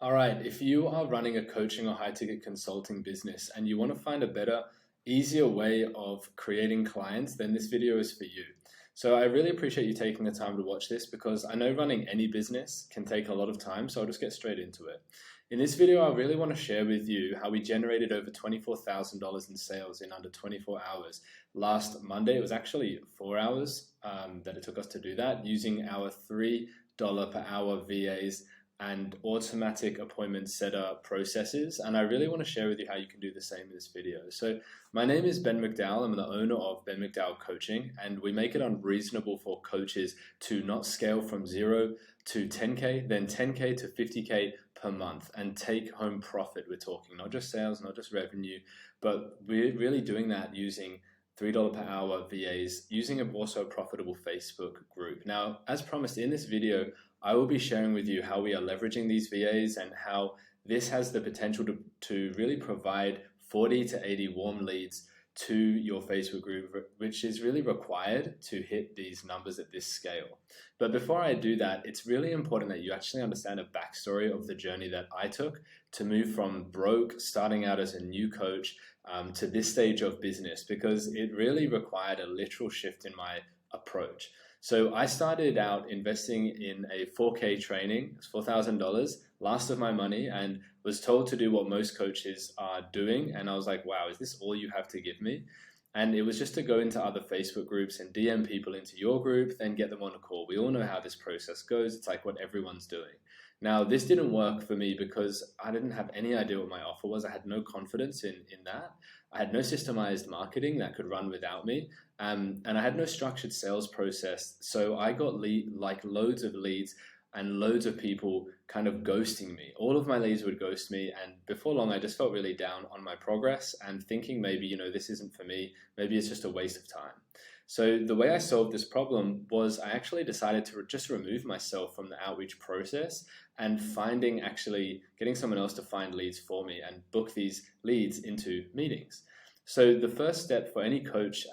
All right, if you are running a coaching or high ticket consulting business and you want to find a better, easier way of creating clients, then this video is for you. So I really appreciate you taking the time to watch this because I know running any business can take a lot of time, so I'll just get straight into it. In this video, I really want to share with you how we generated over $24,000 in sales in under 24 hours. Last Monday, it was actually 4 hours that it took us to do that using our $3 per hour VAs and automatic appointment setter processes. And I really want to share with you how you can do the same in this video. So my name is Ben McDowell. I'm the owner of Ben McDowell Coaching, and we make it unreasonable for coaches to not scale from 0 to 10K, then 10K to 50K per month and take home profit. We're talking not just sales, not just revenue, but we're really doing that using $3 per hour VAs, using also a profitable Facebook group. Now, as promised in this video, I will be sharing with you how we are leveraging these VAs and how this has the potential to really provide 40 to 80 warm leads to your Facebook group, which is really required to hit these numbers at this scale. But before I do that, it's really important that you actually understand a backstory of the journey that I took to move from broke, starting out as a new coach, to this stage of business, because it really required a literal shift in my approach. So I started out investing in a 4K training. It's $4,000, last of my money, and was told to do what most coaches are doing. And I was like, wow, is this all you have to give me? And it was just to go into other Facebook groups and DM people into your group, then get them on a call. We all know how this process goes. It's like what everyone's doing. Now, this didn't work for me because I didn't have any idea what my offer was. I had no confidence in that. I had no systemized marketing that could run without me. And I had no structured sales process. So I got loads of leads and loads of people kind of ghosting me. All of my leads would ghost me. And before long, I just felt really down on my progress and thinking maybe, this isn't for me. Maybe it's just a waste of time. So the way I solved this problem was I actually decided to just remove myself from the outreach process and getting someone else to find leads for me and book these leads into meetings. So the first step for any coach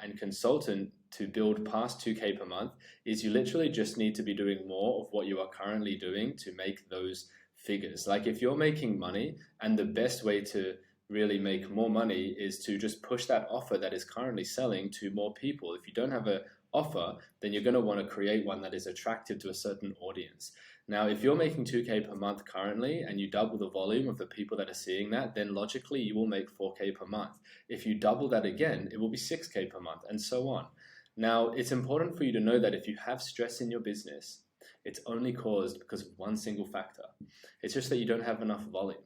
and consultant to build past 2K per month is you literally just need to be doing more of what you are currently doing to make those figures. Like if you're making money, and the best way to really make more money is to just push that offer that is currently selling to more people. If you don't have an offer, then you're going to want to create one that is attractive to a certain audience. Now, if you're making 2K per month currently and you double the volume of the people that are seeing that, then logically you will make 4K per month. If you double that again, it will be 6K per month and so on. Now, it's important for you to know that if you have stress in your business, it's only caused because of one single factor. It's just that you don't have enough volume.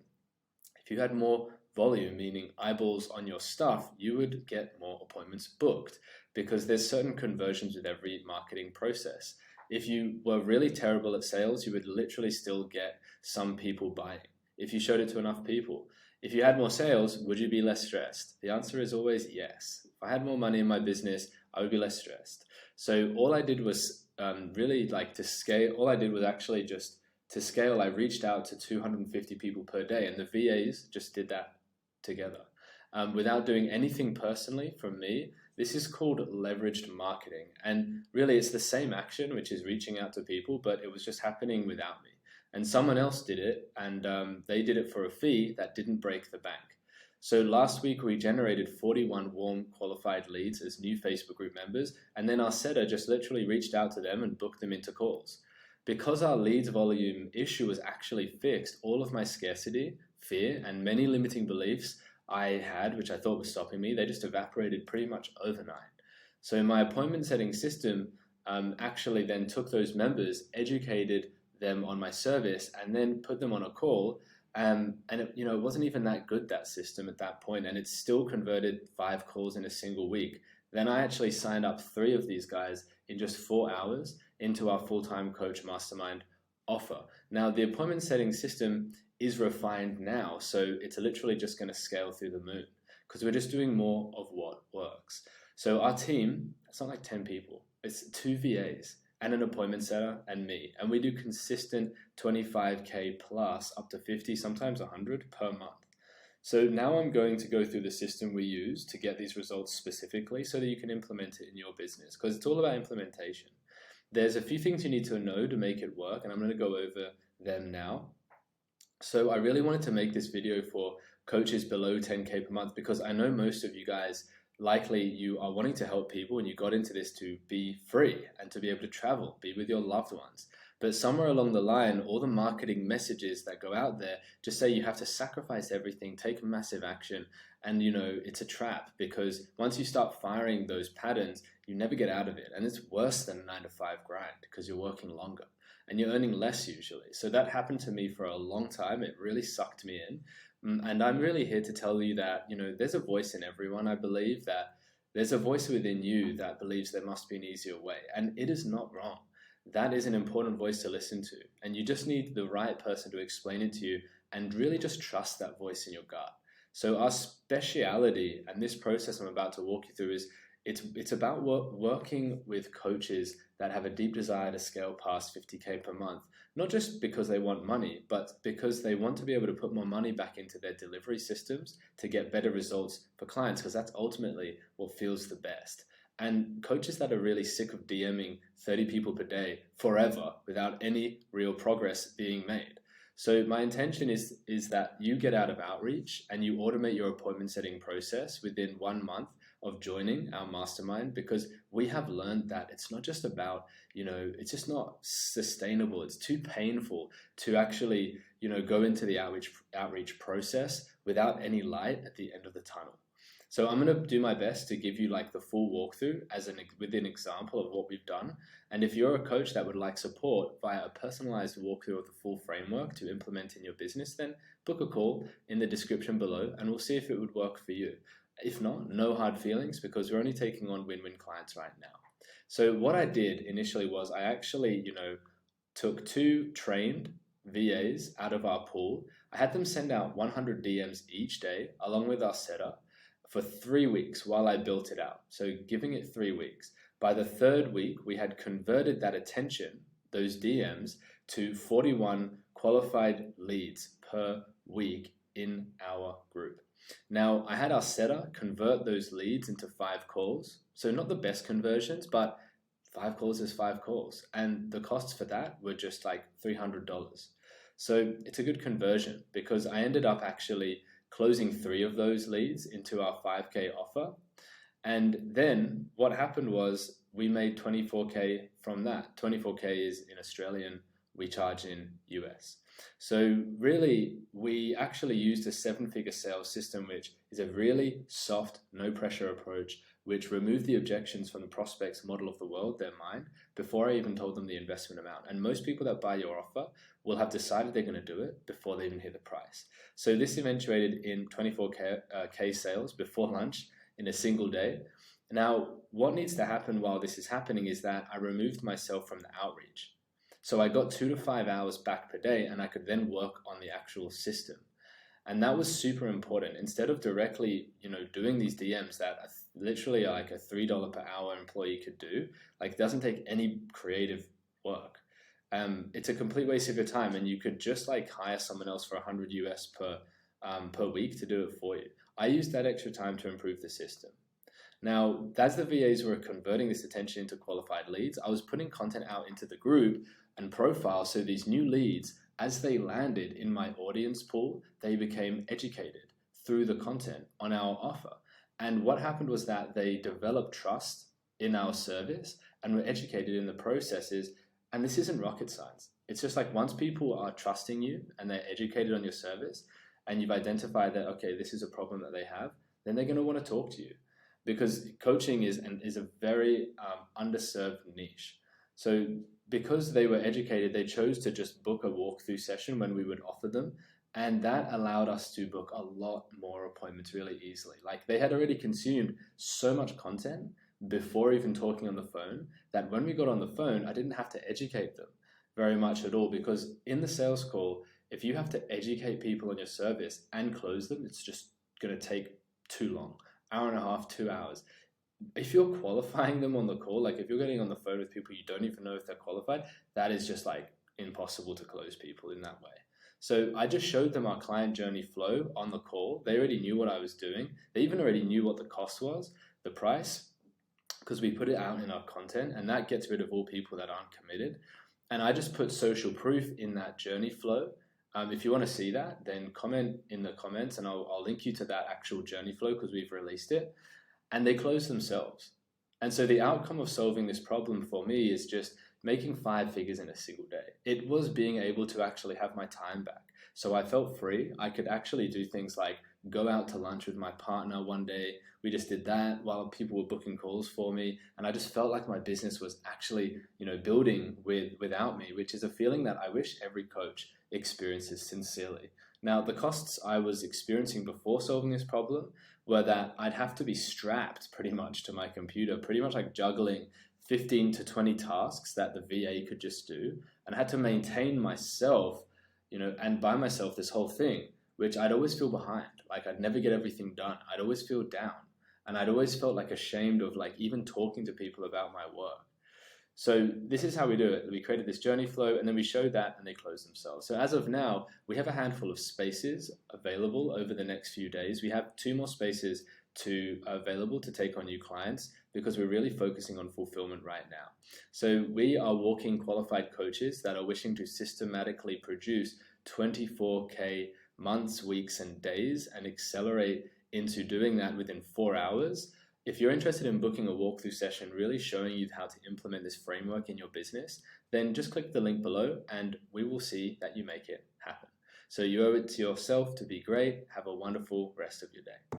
If you had more volume, meaning eyeballs on your stuff, you would get more appointments booked because there's certain conversions with every marketing process. If you were really terrible at sales, you would literally still get some people buying if you showed it to enough people. If you had more sales, would you be less stressed? The answer is always yes. If I had more money in my business, I would be less stressed. So all I did was to scale. All I did was actually just to scale. I reached out to 250 people per day, and the VAs just did that together without doing anything personally from me. This is called leveraged marketing, and really it's the same action, which is reaching out to people, but it was just happening without me, and someone else did it, and they did it for a fee that didn't break the bank. So last week we generated 41 warm qualified leads as new Facebook group members, and then our setter just literally reached out to them and booked them into calls. Because our leads volume issue was actually fixed, all of my scarcity, fear, and many limiting beliefs I had, which I thought was stopping me, they just evaporated pretty much overnight. So my appointment setting system actually then took those members, educated them on my service, and then put them on a call. And it wasn't even that good, that system at that point, and it still converted 5 calls in a single week. Then I actually signed up 3 of these guys in just 4 hours into our full-time coach mastermind offer. Now, the appointment setting system is refined now, so it's literally just going to scale through the moon because we're just doing more of what works. So our team, it's not like 10 people, it's 2 VAs and an appointment setter and me, and we do consistent 25K plus up to 50, sometimes 100 per month. So now I'm going to go through the system we use to get these results specifically so that you can implement it in your business, because it's all about implementation. There's a few things you need to know to make it work, and I'm going to go over them now. So I really wanted to make this video for coaches below 10K per month because I know most of you guys, likely you are wanting to help people and you got into this to be free and to be able to travel, be with your loved ones. But somewhere along the line, all the marketing messages that go out there just say you have to sacrifice everything, take massive action, and it's a trap because once you start firing those patterns, you never get out of it. And it's worse than a 9 to 5 grind because you're working longer and you're earning less usually. So that happened to me for a long time. It really sucked me in. And I'm really here to tell you that, there's a voice in everyone. I believe that there's a voice within you that believes there must be an easier way. And it is not wrong. That is an important voice to listen to. And you just need the right person to explain it to you and really just trust that voice in your gut. So our speciality and this process I'm about to walk you through is it's about working with coaches that have a deep desire to scale past 50K per month, not just because they want money, but because they want to be able to put more money back into their delivery systems to get better results for clients, because that's ultimately what feels the best. And coaches that are really sick of DMing 30 people per day forever without any real progress being made. So my intention is that you get out of outreach and you automate your appointment setting process within 1 month of joining our mastermind, because we have learned that it's not just about, it's just not sustainable. It's too painful to actually, go into the outreach process without any light at the end of the tunnel. So I'm going to do my best to give you like the full walkthrough with an example of what we've done. And if you're a coach that would like support via a personalized walkthrough of the full framework to implement in your business, then book a call in the description below and we'll see if it would work for you. If not, no hard feelings, because we're only taking on win-win clients right now. So what I did initially was I actually, took 2 trained VAs out of our pool. I had them send out 100 DMs each day along with our setup for 3 weeks while I built it out. So giving it 3 weeks. By the 3rd week, we had converted that attention, those DMs, to 41 qualified leads per week in our group. Now, I had our setter convert those leads into 5 calls. So not the best conversions, but 5 calls is 5 calls. And the costs for that were just like $300. So it's a good conversion because I ended up actually closing 3 of those leads into our 5K offer. And then what happened was we made 24K from that. 24K is in Australian, we charge in US. So really, we actually used a 7-figure sales system, which is a really soft, no pressure approach, which removed the objections from the prospect's model of the world, their mind, before I even told them the investment amount. And most people that buy your offer will have decided they're going to do it before they even hear the price. So this eventuated in 24K sales before lunch in a single day. Now, what needs to happen while this is happening is that I removed myself from the outreach. So I got 2 to 5 hours back per day, and I could then work on the actual system. And that was super important. Instead of directly, doing these DMs that are literally like a $3 per hour employee could do, like it doesn't take any creative work. It's a complete waste of your time, and you could just like hire someone else for 100 US per week to do it for you. I used that extra time to improve the system. Now, as the VAs were converting this attention into qualified leads, I was putting content out into the group and profile, so these new leads, as they landed in my audience pool, they became educated through the content on our offer. And what happened was that they developed trust in our service and were educated in the processes. And this isn't rocket science. It's just like once people are trusting you and they're educated on your service and you've identified that, okay, this is a problem that they have, then they're going to want to talk to you, because coaching is a very underserved niche. So because they were educated, they chose to just book a walkthrough session when we would offer them. And that allowed us to book a lot more appointments really easily. Like they had already consumed so much content before even talking on the phone that when we got on the phone, I didn't have to educate them very much at all, because in the sales call, if you have to educate people on your service and close them, it's just going to take too long. Hour and a half, 2 hours. If you're qualifying them on the call, like if you're getting on the phone with people you don't even know if they're qualified, that is just like impossible to close people in that way. So I just showed them our client journey flow on the call. They already knew what I was doing. They even already knew what the cost was, the price, because we put it out in our content, and that gets rid of all people that aren't committed. And I just put social proof in that journey flow If you want to see that, then comment in the comments and I'll link you to that actual journey flow because we've released it. And they close themselves. And so the outcome of solving this problem for me is just making 5 figures in a single day. It was being able to actually have my time back. So I felt free. I could actually do things like go out to lunch with my partner one day. We just did that while people were booking calls for me. And I just felt like my business was actually, building without me, which is a feeling that I wish every coach experiences sincerely. Now, the costs I was experiencing before solving this problem were that I'd have to be strapped pretty much to my computer, pretty much like juggling 15 to 20 tasks that the VA could just do. And I had to maintain myself, and by myself this whole thing, which I'd always feel behind. Like I'd never get everything done. I'd always feel down. And I'd always felt like ashamed of like even talking to people about my work. So this is how we do it. We created this journey flow and then we showed that and they close themselves. So as of now, we have a handful of spaces available over the next few days. We have 2 more spaces available to take on new clients because we're really focusing on fulfillment right now. So we are walking qualified coaches that are wishing to systematically produce 24K months, weeks, and days and accelerate into doing that within 4 hours. If you're interested in booking a walkthrough session really showing you how to implement this framework in your business, then just click the link below and we will see that you make it happen. So you owe it to yourself to be great. Have a wonderful rest of your day.